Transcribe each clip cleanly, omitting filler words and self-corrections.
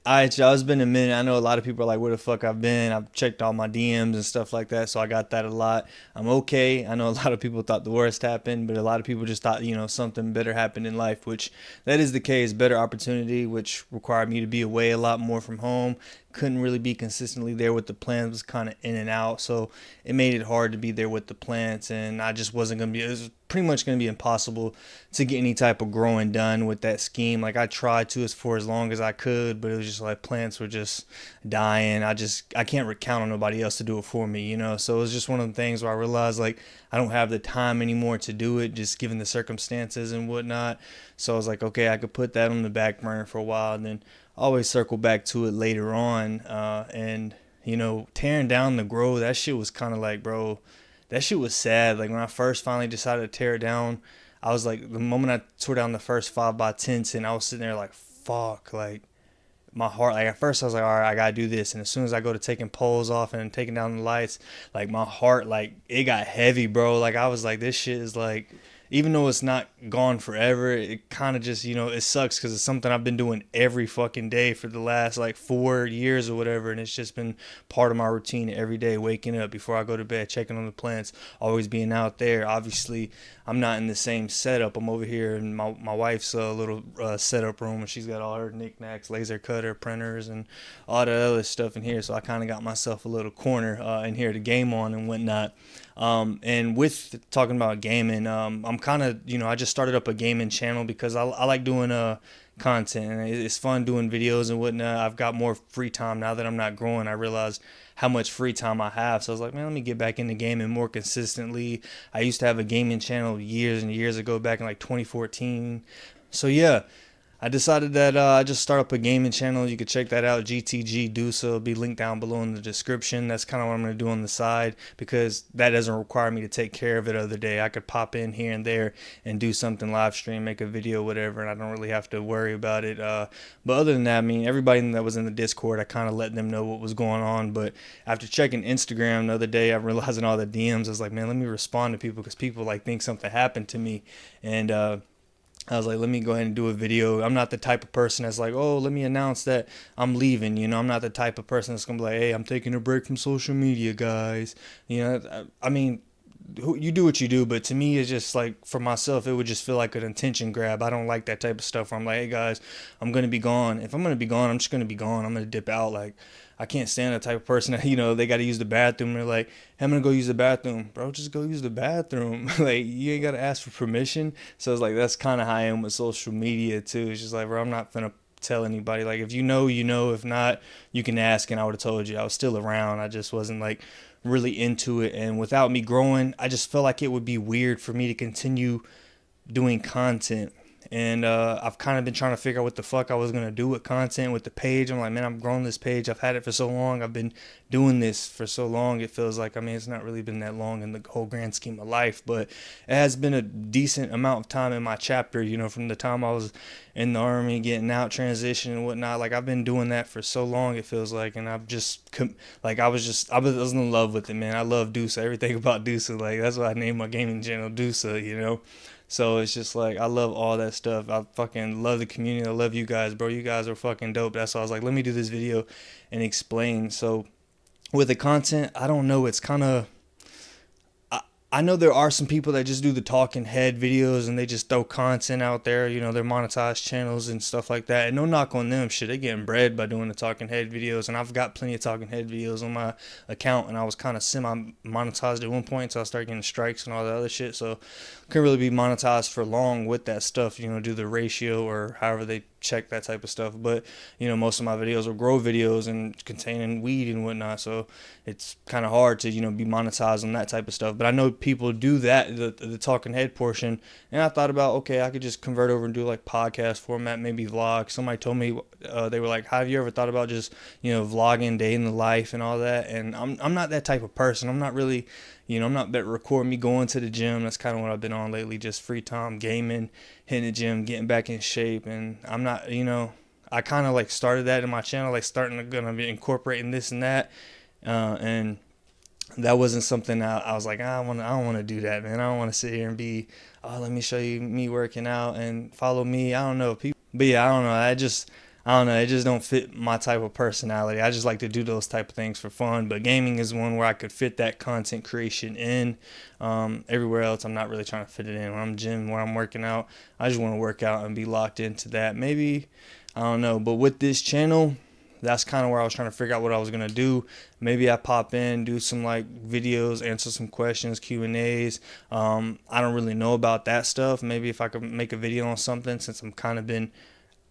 Alright, y'all, it's been a minute. I know a lot of people are like, where the fuck I've been? I've checked all my DMs and stuff like that, so I got that a lot. I'm okay. I know a lot of people thought the worst happened, but a lot of people just thought, something better happened in life, which that is the case. Better opportunity, which required me to be away a lot more from home. Couldn't really be consistently there with the plants, was kind of in and out, so it made it hard to be there with the plants, and I just wasn't gonna be. It was pretty much gonna be impossible to get any type of growing done with that scheme. Like I tried to for as long as I could, but it was just like plants were just dying. I can't count on nobody else to do it for me. So it was just one of the things where I realized like I don't have the time anymore to do it, just given the circumstances and whatnot. So I was like, okay, I could put that on the back burner for a while, and then always circle back to it later on. And tearing down the grow, that shit was kind of like, bro, that shit was sad. Like when I first finally decided to tear it down, I was like, the moment I tore down the first 5x10s, and I was sitting there like, fuck, like my heart, like at first I was like, all right, I gotta do this. And as soon as I go to taking poles off and taking down the lights, like my heart, like it got heavy, bro. Like I was like, this shit is like, even though it's not gone forever, it kind of just, it sucks because it's something I've been doing every fucking day for the last like 4 years or whatever. And it's just been part of my routine every day, waking up before I go to bed, checking on the plants, always being out there. Obviously, I'm not in the same setup. I'm over here in my wife's little setup room, and she's got all her knickknacks, laser cutter, printers, and all the other stuff in here. So I kind of got myself a little corner in here to game on and whatnot. And with talking about gaming, I'm kind of, I just started up a gaming channel because I like doing content, and it's fun doing videos and whatnot. I've got more free time now that I'm not growing. I realized how much free time I have. So I was like, man, let me get back into gaming more consistently. I used to have a gaming channel years and years ago, back in like 2014. So yeah, I decided that I just start up a gaming channel. You could check that out, GTG Dusa. It'll be linked down below in the description. That's kind of what I'm going to do on the side because that doesn't require me to take care of it other day. I could pop in here and there and do something live stream, make a video, whatever, and I don't really have to worry about it. But other than that, I mean, everybody that was in the Discord, I kind of let them know what was going on. But after checking Instagram the other day, I'm realizing all the DMs. I was like, man, let me respond to people because people like think something happened to me. And I was like, let me go ahead and do a video. I'm not the type of person that's like, oh, let me announce that I'm leaving. I'm not the type of person that's going to be like, hey, I'm taking a break from social media, guys. I mean, you do what you do, but to me, it's just like for myself, it would just feel like an attention grab. I don't like that type of stuff where I'm like, hey guys, I'm gonna be gone. If I'm gonna be gone, I'm just gonna be gone. I'm gonna dip out. Like I can't stand that type of person that they got to use the bathroom. And they're like, hey, I'm gonna go use the bathroom, bro. Just go use the bathroom. Like you ain't gotta ask for permission. So it's like that's kind of how I am with social media too. It's just like, bro, I'm not gonna tell anybody. Like if you know, you know. If not, you can ask, and I would have told you. I was still around. I just wasn't like really into it. And without me growing, I just felt like it would be weird for me to continue doing content. And I've kind of been trying to figure out what the fuck I was going to do with content with the page. I'm like, man, I've grown this page. I've had it for so long. I've been doing this for so long. It feels like, I mean, it's not really been that long in the whole grand scheme of life, but it has been a decent amount of time in my chapter, from the time I was in the army, getting out, transition and whatnot. Like, I've been doing that for so long, it feels like. And I've just, like, I was in love with it, man. I love Dusa, everything about Dusa. Like, that's why I named my gaming channel Dusa. So it's just like I love all that stuff. I fucking love the community. I love you guys, bro. You guys are fucking dope. That's why I was like, let me do this video and explain. So with the content, I don't know. It's kind of I know there are some people that just do the talking head videos and they just throw content out there, they're monetized channels and stuff like that. And no knock on them, shit, they getting bread by doing the talking head videos. And I've got plenty of talking head videos on my account, and I was kind of semi monetized at one point, so I started getting strikes and all that other shit. So couldn't really be monetized for long with that stuff, do the ratio or however they check that type of stuff. But most of my videos are grow videos and containing weed and whatnot, so it's kind of hard to be monetized on that type of stuff. But I know people do that, the talking head portion, and I thought about, okay, I could just convert over and do like podcast format, maybe vlog. Somebody told me they were like, have you ever thought about just vlogging day in the life and all that? And I'm not that type of person. I'm not really, I'm not that recording me going to the gym. That's kind of what I've been on lately, just free time gaming, hitting the gym, getting back in shape. And I'm not, I kind of like started that in my channel, like starting to gonna be incorporating this and that, and that wasn't something I was like, I don't want to do that, man. I don't want to sit here and be, oh, let me show you me working out and follow me. I don't know people, but yeah, I don't know. I don't know, it just don't fit my type of personality. I just like to do those type of things for fun. But gaming is one where I could fit that content creation in. Everywhere else, I'm not really trying to fit it in. When I'm gym, where I'm working out, I just want to work out and be locked into that. Maybe, I don't know. But with this channel, that's kind of where I was trying to figure out what I was gonna do. Maybe I pop in, do some like videos, answer some questions, Q&As. I don't really know about that stuff. Maybe if I could make a video on something, since I'm kind of been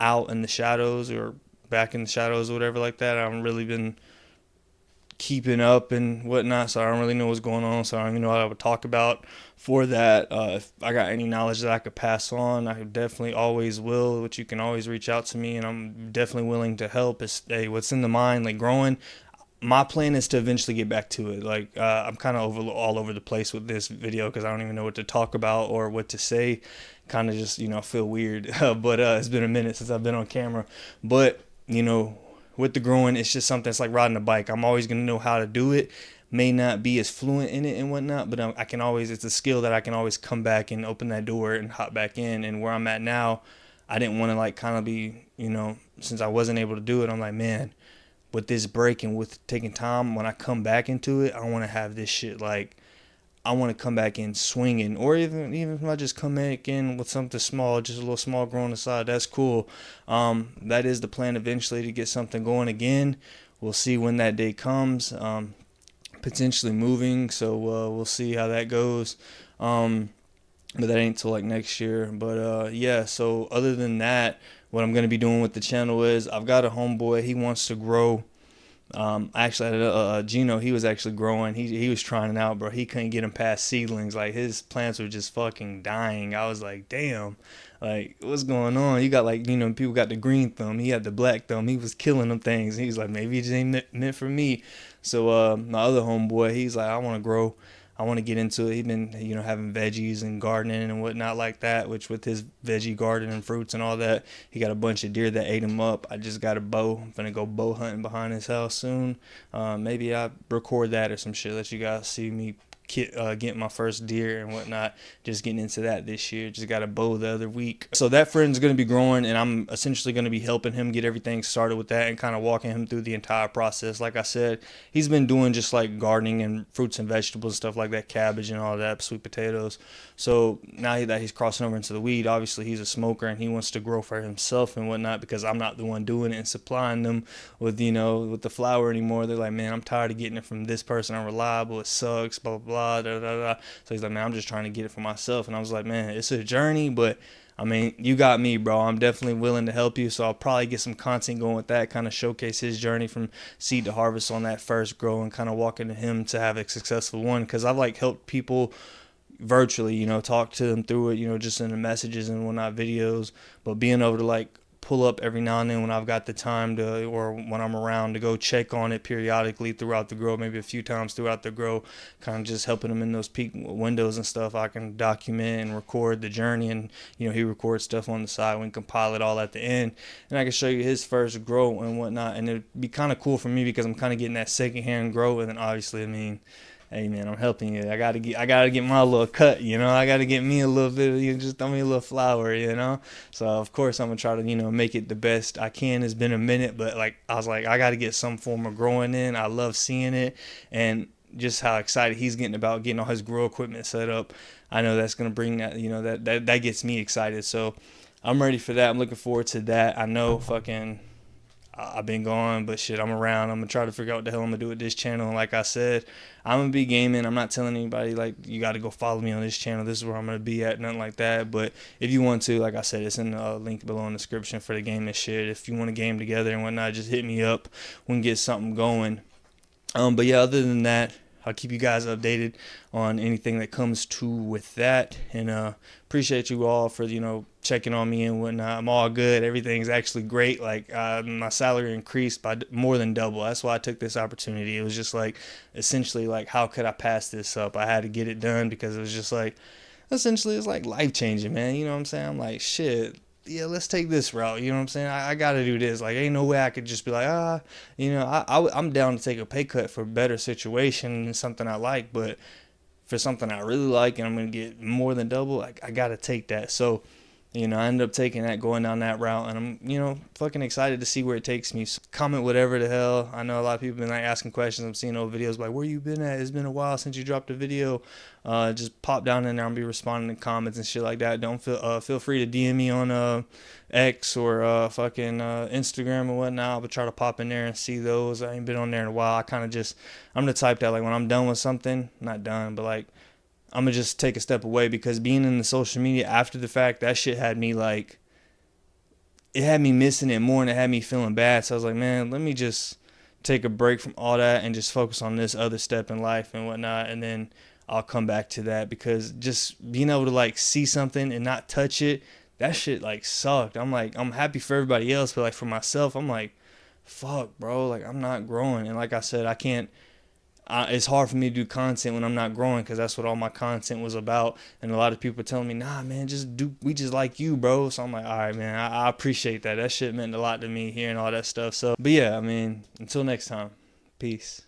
out in the shadows or back in the shadows or whatever like that. I haven't really been keeping up and whatnot, so I don't really know what's going on. So I don't even know what I would talk about for that. If I got any knowledge that I could pass on, I definitely always will. Which you can always reach out to me, and I'm definitely willing to help. It's hey, what's in the mind, like growing. My plan is to eventually get back to it. Like I'm kind of all over the place with this video because I don't even know what to talk about or what to say. Kind of just feel weird, but it's been a minute since I've been on camera. But with the growing, it's just something that's like riding a bike. I'm always gonna know how to do it. May not be as fluent in it and whatnot, but I can always. It's a skill that I can always come back and open that door and hop back in. And where I'm at now, I didn't want to like kind of be since I wasn't able to do it. I'm like, man, with this break and with taking time, when I come back into it, I want to have this shit like I want to come back in swinging, or even if I just come back in with something small, just a little small growing aside, that's cool. That is the plan eventually to get something going again. We'll see when that day comes. Potentially moving, so we'll see how that goes. But that ain't till like next year. But yeah. So other than that, what I'm gonna be doing with the channel is I've got a homeboy. He wants to grow. Actually, I had Gino. He was actually growing. He was trying it out, bro. He couldn't get him past seedlings. Like his plants were just fucking dying. I was like, damn, like what's going on? You got like people got the green thumb. He had the black thumb. He was killing them things. He was like, maybe it just ain't meant for me. So my other homeboy, he's like, I want to grow. I want to get into it. He's been, having veggies and gardening and whatnot like that, which with his veggie garden and fruits and all that, he got a bunch of deer that ate him up. I just got a bow. I'm going to go bow hunting behind his house soon. Maybe I record that or some shit. Let you guys see me get my first deer and whatnot. Just getting into that this year. Just got a bow the other week. So that friend's going to be growing, and I'm essentially going to be helping him get everything started with that and kind of walking him through the entire process. Like I said, he's been doing just like gardening and fruits and vegetables, stuff like that, cabbage and all that, sweet potatoes. So now that he's crossing over into the weed, obviously he's a smoker and he wants to grow for himself and whatnot, because I'm not the one doing it and supplying them with with the flower anymore. They're like, man, I'm tired of getting it from this person. I'm reliable. It sucks. Blah blah blah. Da, da, da. So he's like, man, I'm just trying to get it for myself. And I was like, man, it's a journey, but I mean, you got me, bro. I'm definitely willing to help you. So I'll probably get some content going with that, kind of showcase his journey from seed to harvest on that first grow and kind of walking to him to have a successful one. Because I've like helped people virtually, talk to them through it, just in the messages and whatnot, videos, but being able to like pull up every now and then when I've got the time to, or when I'm around, to go check on it periodically throughout the grow, maybe a few times throughout the grow, kind of just helping them in those peak windows and stuff. I can document and record the journey, and he records stuff on the side. We can compile it all at the end, and I can show you his first grow and whatnot, and it'd be kind of cool for me because I'm kind of getting that secondhand grow, and then obviously, I mean, hey man, I'm helping you. I gotta get my little cut, I gotta get me a little bit, just throw me a little flower, So of course I'm gonna try to, make it the best I can. It's been a minute, but like I was like, I gotta get some form of growing in. I love seeing it, and just how excited he's getting about getting all his grow equipment set up. I know that's gonna bring that, that gets me excited. So I'm ready for that. I'm looking forward to that. I know I've been gone, but shit, I'm around. I'm gonna try to figure out what the hell I'm gonna do with this channel. And like I said, I'm gonna be gaming. I'm not telling anybody like you got to go follow me on this channel. This is where I'm gonna be at, nothing like that. But if you want to, like I said, it's in the link below in the description for the game and shit. If you want to game together and whatnot, just hit me up. We can get something going. But yeah, other than that, I'll keep you guys updated on anything that comes to with that, and appreciate you all for checking on me and whatnot. I'm all good. Everything's actually great. Like my salary increased by more than double. That's why I took this opportunity. It was just like essentially like, how could I pass this up? I had to get it done because it was just like essentially it's like life changing, man. You know what I'm saying? I'm like, shit, yeah, let's take this route. You know what I'm saying? I got to do this. Like, ain't no way I could just be like, I'm down to take a pay cut for a better situation and something I like. But for something I really like and I'm going to get more than double, I got to take that. So You know, I ended up taking that, going down that route, and I'm, you know, fucking excited to see where it takes me. So comment whatever the hell. I know a lot of people been like asking questions. I'm seeing old videos like, where you been at? It's been a while since you dropped a video. Just pop down in there. I'll be responding to comments and shit like that. Don't feel free to DM me on X or fucking Instagram or whatnot. I'll try to pop in there and see those. I ain't been on there in a while. I kind of just, I'm the type that like when I'm done with something, not done, but like I'm gonna just take a step away, because being in the social media after the fact, that shit had me like, it had me missing it more, and it had me feeling bad. So I was like, man, let me just take a break from all that and just focus on this other step in life and whatnot, and then I'll come back to that. Because just being able to like see something and not touch it, that shit like sucked. I'm like, I'm happy for everybody else, but like for myself, I'm like, fuck, bro, like I'm not growing. And like I said, I can't, it's hard for me to do content when I'm not growing, because that's what all my content was about. And a lot of people are telling me, nah, man, just do, we just like you, bro. So I'm like, all right, man, I appreciate that. That shit meant a lot to me, hearing all that stuff. So, but yeah, I mean, until next time, peace.